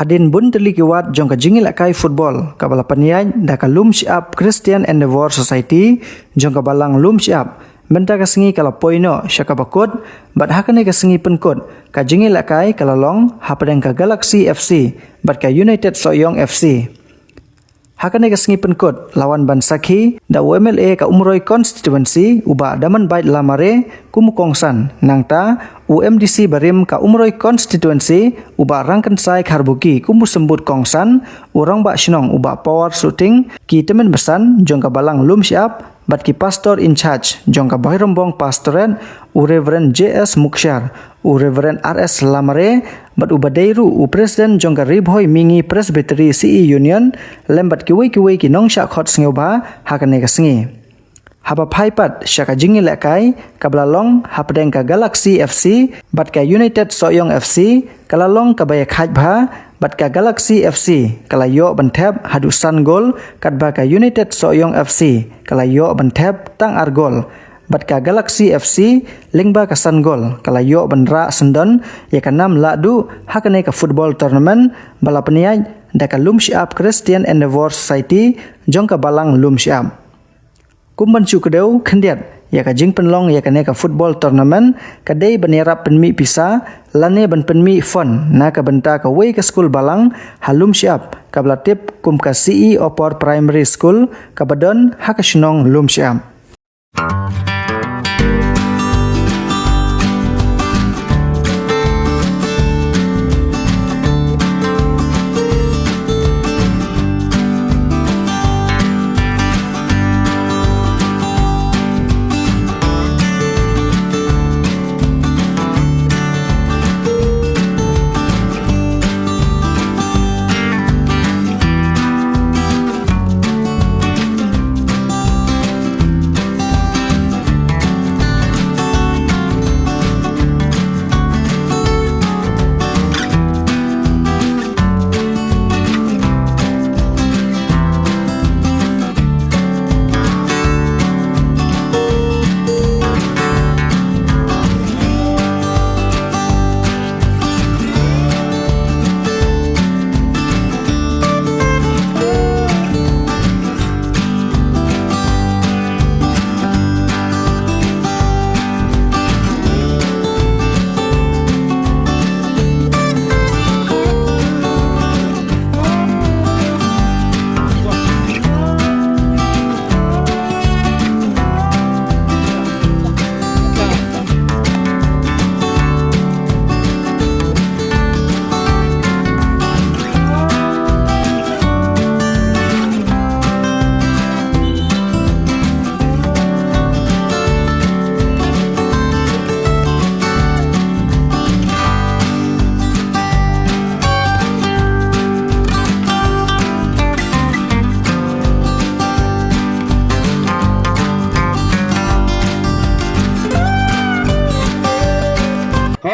Hadin bun teli kiwat jong ka jingil akai football kabala paniai da ka lum siap Christian Endeavor Society jong ka balang lum siap benta ka sengi kala poino syaka bakut bat hakane ka sengi penkut ka jingil akai kala long hapadeng ka Galaxy FC bat ka United Soyong FC. Hakane ka sengi penkut lawan ban Sakhi da UMLA ka Umroi constituency uba daman bait lamare kumukongsan nangta UMDC Barim ka Umroi constituency uba rangkan sai Kharbuki kumu sembut kongsan urang ba shinong uba power shooting ki temen besan jong ka balang lum siap bat ki pastor in charge jong ka Bahirombong pastorat Reverend JS Muksyar Reverend RS Lamare bat ubadeiru presiden jong ka Ribhoi Mingi Presbytery CE Union lembat ki wei ki nongsha khot sngoba hakane ka sengi haba phaipat syaka jingil akai kablalong hapdeng ka Galaxy FC bat ka United Soyong FC kalalong ka baya khajbha bat ka Galaxy FC kala yo banthep hadu san gol kat ba ka United Soyong FC kala yo banthep tang argol bat ka Galaxy FC lingba ka san gol kala yo banra sendon ya kanam ladu hakane ka football tournament bala peniai da ka lum siap Christian Endeavor Society jong ka balang lum siap kumban chu kedeu khendiat ya ka jing penlong ya kane ka football tournament kadai banera penmi pisa lane ban penmi fon na ka benta ka wei ka school balang halum siap ka blatip kum ka CE Opor Primary School ka badon hakashnong lum siap.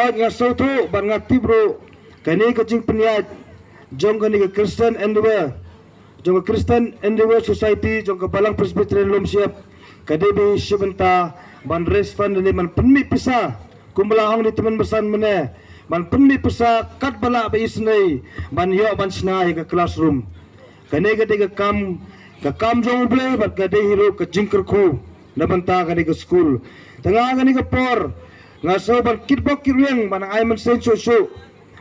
Ngasau tu ban ngati bro kani ka jing peniat jong kani ka Christian Endeavor jong ka Christian Endeavor Society jong ka balang Presbyterian lum siap kadebe sibenta ban raise fund ni man penmi pisa kumbalahong ni teman besan mene ban penmi pisa kat bala ba isnai ban yo ban snai ka classroom kani ka de ka kam jong ble bat ka de hero ka jingker khu na banta kani ka school tengah kani ka por ngaso ban kitbok kirweng ban ai man sen so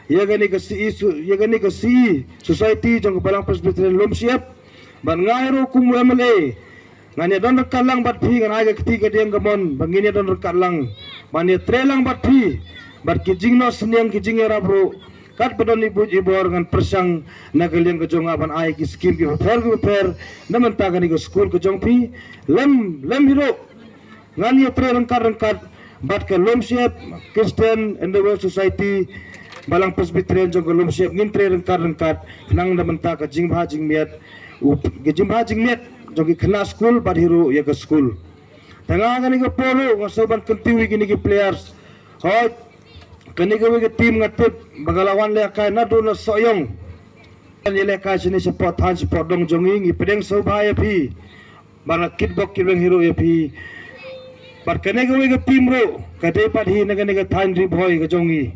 ya gani ka CE Society jong balang Presbyterian lum siap ban ngairo kum MLA ngani don kalang bat phi ngan ai ka ketiga diang gamon bangini don kalang ban ye trelang bat phi bat kijing no seniang kijing era bro kat badon ibu ibor ngan persang nagaliang ka jong ban ai ki skim ki fer naman ta gani ka school ka jong phi lem hiro ngani ye trelang kat bat ka lum siap Christian Endeavor Society balang Presbyterian jong ka lum siap ngintre rengkat nang namenta ka jingbha jingmiat jong ki khna school bat hiro ya ka school tanga gani ka polo ngasoban kantiwi gini ki players hot kani ka wi ka team ngatip bagalawan le ka na do na soyong ni le ka sini support han support dong jongi pedeng so bhaya phi bana kitbok kireng hiro ya phi But kanega wega timro kate pat hi naga than ri boy ka jongi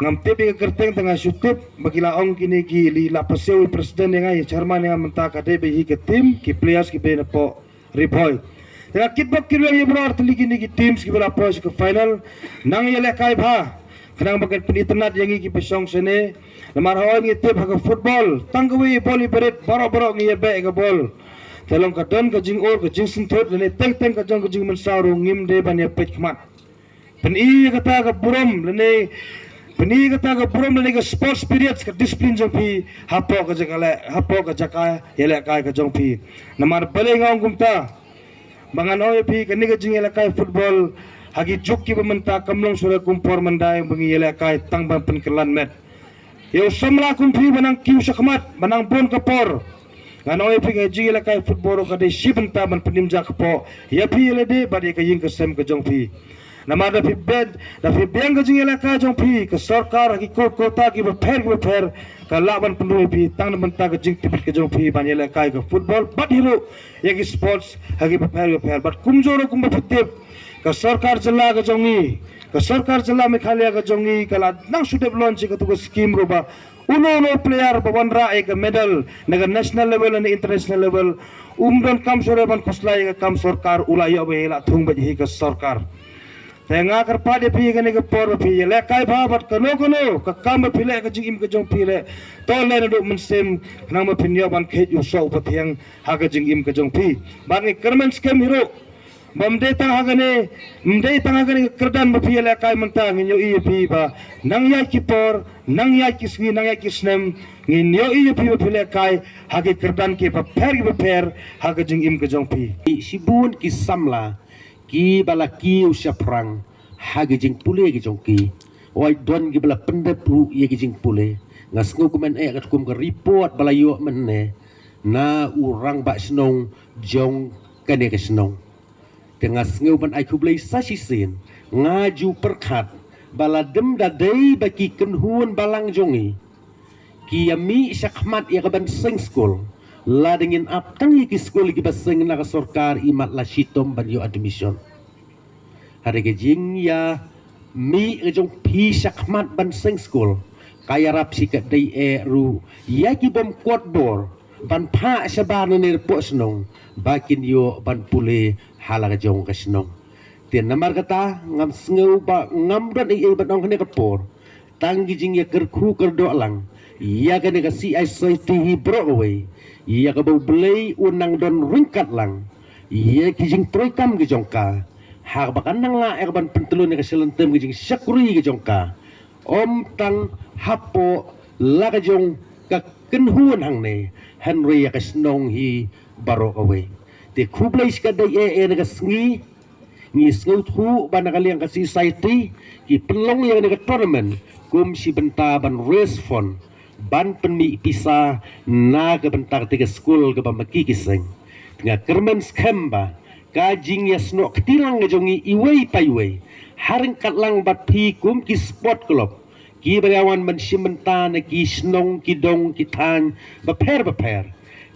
ngam tepi ke kerteng tengah syutip bagi laong kini ki li la pasewi presiden yang ai chairman yang menta ka de hi ke tim ki players ki be na po riboy tengah kitbok ki yang ibro artli kini ki teams ki bela po ke final nang yele kai bha kenang bagai peniternat yang ki pesong sene lamar hawa ngi tip ha football tangwi boli berit baro ngi be ke bol telong ka don ka jing or ka jing sintot ne teng ka jong ka jing men saru ngim de ban ya pet kmat pen i kata ka buram ne Peni kata ke prom lagi ke sports periods ke disiplin jong pi hapo ke jaka yele kai ke jong pi namar bale ngong kumta bangan hoy pi ke ni ke jing yele kai football hagi juk ki bementa kamlong sura kumpor mandai bangi yele kai tang ban penkelan met yo samla kumpi banang kiu sakmat banang bon kapor ngan hoy pi ke jing yele kai football ke de sibenta ban penimja kepo ya pi yele de bade ke ying ke sem ke jong pi nama da fi beng gajing elaka jong pi ke sarkar ki kota ki beper ka laban pendui pi tang menta gajing tipit ke jong pi ban elaka ke football bat hero yaki sports hagi beper bat kumjoro kum betip ke sarkar jela ke jongi ke sarkar jela mekhalia ke jongi kala nang sude launch ke tu scheme roba uno player bawan ra ke medal naga national level and international level don kam sore ban koslai ke kam sarkar ulai abe la thung baji ke sarkar tengah kerpa dia pergi ke por pergi lekai babat kono ke kam pile ke jing im ke jong pile tole nduk mensem nang mapinyo ban khet yu so pathiang ha ke jing im ke jong pi ban ni kermen skem hiro bamde tang ha ne mde tang ha ne kerdan mapi lekai mentang nyo i pi ba nang ya ki por nang ya ki sni nang ya ki snem ngin yo i pi pile kai ha ke kerdan ke pa per ha ke jing im ke jong pi sibun ki samla ki bala ki usya perang hagi jing pule ki jongki oi don ki bala pendep ru ye ki jing pule ngas ngo kumen kat kum ke report bala yo menne na urang ba snong jong kane ke snong tengah ngeu ban ai kublai sashi sin ngaju perkat bala dem da dei baki kenhun balang jongi ki yami syakmat ya ban sing school la dingin ap tangi ki school ki baseng na ka sarkar imat la shitom ban yo admission hari ke jing ya mi jong pi syakmat ban seng school kaya rap si kat dai ru ya ki bom kuat bor ban pha sabar ne po snong bakin yo ban pule hala ka jong ka snong tian namar kata ngam sngu ba ngam dan ai ban ong ne ka por tang gi jing ya kerku kerdo lang ya ka ne ka CICT hi bro away ia ka bau belai unang don ringkat lang ia kijing proikam ke jongka hak bakan nang la ban pentelu ne ka selentem kijing syakuri ke jongka om tang hapo la ka jong ka kenhuan hang ne Henry ya ka snong hi baro away te kublai ska dai ne ka sngi ni sngu thu ban ka liang ka society ki pelong yang ne ka tournament kum si benta ban race fund ban penmi pisa na ke bentar tiga school ke bamaki kiseng tengah kermen skemba kajing ya snok ketilang ngejongi iwei paiwei haring katlang bat pi kum ki sport club ki beriawan men simenta na ki snong ki dong ki tang beper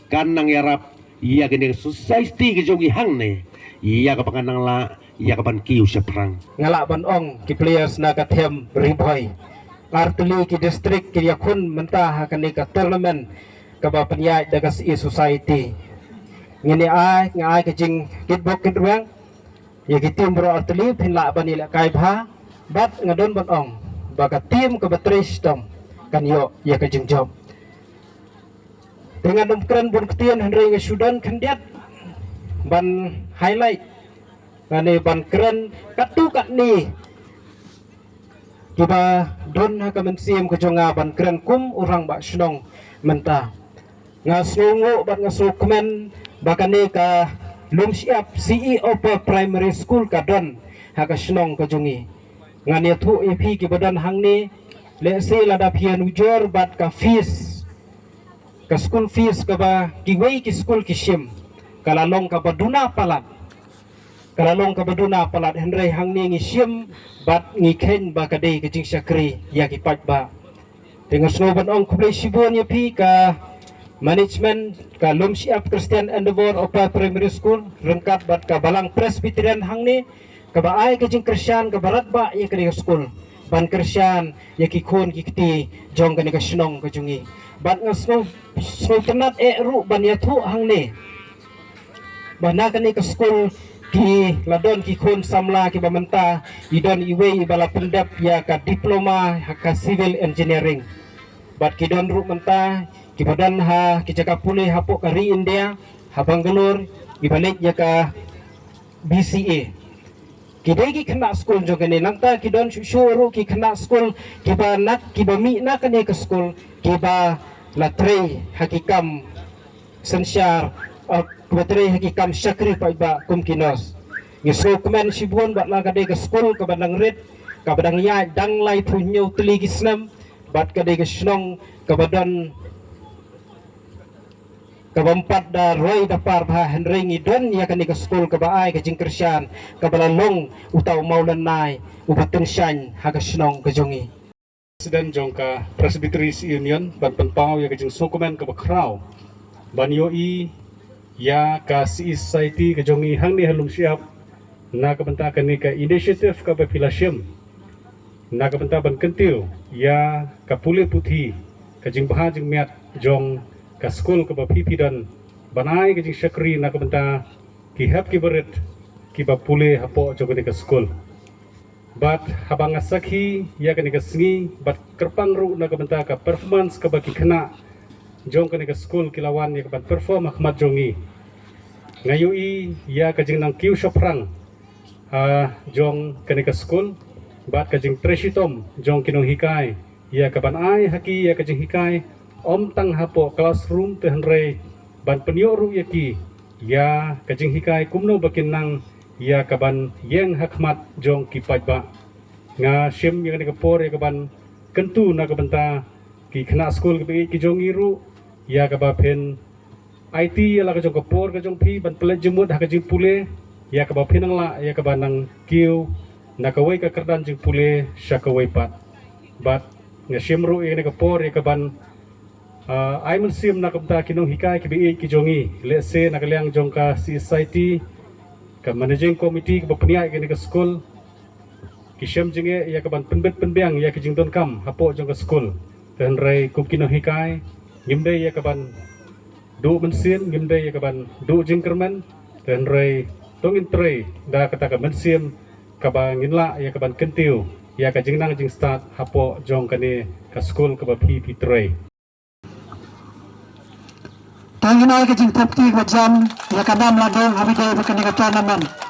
kan nang yarap iya gene society ke jongi hang ne iya ka panganang la iya ka ban ki usah perang ngalak ban ong ki players na ka them riboy artili ki distrik ki yakun mentah akan ka tournament ka ba penyai daga society ngini ai ngai ka jing kitbok kitwang ya ki tim bro artili phinla ban ila kai bha bat ngadon ban ong ba ka tim ka batris tom kan yo ya ka jing job dengan keren bun ketian Henry Sudan kandiat ban highlight ngani ban keren katu kat ni Kiba don ha kemensiam kejonga ban keren kum orang bak snong menta ngasnungu ban ngasukmen bakane ka lum siap CEO per primary school ka don ha ka snong kejongi ngani thu ep ki badan hang ni le se lada pian ujor bat ka fees ka school fees ka ba kiwei ki school ki sim kala long ka baduna palat kalalong kabaduna palat Henry hang ni ngisim bat ngiken ba kadai kejing syakri ya kipat ba dengan snoban ong kublai sibon ya pi ka management ka lum siap Christian Endeavor Upper Primary School rengkat bat ka balang Presbyterian hang ni ka ba ai kejing Christian ka barat ba ya kadai school ban Kristian ya ki khon ki kti jong kani ka snong ka jungi ban ngasno so tenat ru ban ya thu hang ne bana kani ka school ki ladon ki khon samla ki bamenta idon iwe ibala pendap ya ka diploma ka civil engineering bat ki don ru menta ki badan ha ki jaga pulih hapo ka ri India ha Bangalore ibalik ya ka BCA kidai ki kena school jo kene nangta ki don shuru ki kena school ki ba nak ki ba mi na kene ke school ki ba latre hakikam sensyar kubatri hakikam syakri pa ba kum kinos ni so kemen sibun bat la kadai ke school ke bandang red ka badang ya dang lai punyo tli kisnam bat kadai ke snong ka badan kabampat da roy da par ba henry ngidon ya kani ke school ka baai ke jing Kristian ka balalong utaw maulan nai ubatun syan ha ka snong ka jongi Presiden jongka Presbyteries Union ban penpau ya ke jing sokumen ka bakraw ban yoi ya ka society ke jongi hang ni halum siap na ka benta kani ka initiative ka bapilasiam na ka benta ban kentil ya ka pule puthi ka jing baha jing miat jong ka school ka bapipi dan banai ka jing syakri na ka benta ki hap ki berit ki ba pule hapo jong ka school bat habang asakhi ya kani ka singi bat kerpang ru na ka benta ka performance ka baki kena jong kani ka school kilawan ya ka perform Ahmad jongi ngayui ya ka jing nang kiu shoprang jong kani ka school bat ka jing treshitom jong kinong hikai ya ka ban ai haki ya ka jing hikai om tang hapo classroom te hanre ban penyo ru yaki ya ka jing hikai kumno bakin nang ya ka ban yeng hakmat jong kipai ba nga sim ya kani ka por ya ka ban kentu na ka benta ki kena school ki jong iru ya ka ba pen IT ya la ka jong kapor ka jong pi ban pele jemut ha ka jing pule ya ka ba pinang la ya ka ba nang kiu na ka wei ka kerdan jing pule sya ka wei pat bat nga simru ya ka por ya ka ban ai mun sim na ka bta kinong hikai ki bi ki jongi let's say na ka liang jong ka society ka managing committee ka ba peniai ka school ki syam jinge ya ka ban penbet penbiang ya ki jing don kam hapo jong ka school ten rai kum kinong hikai ngimde ya ka ban du mensin ngimde ya kaban du jingkerman dan ray tongin tray da kata ka mensim kaba nginla ya kaban kentiu ya ka jingnang jing start hapo jong kani ka school kaba pi tray Tanginal ke jing popti ka jam ya kanam ladong habide ka ni ka tournament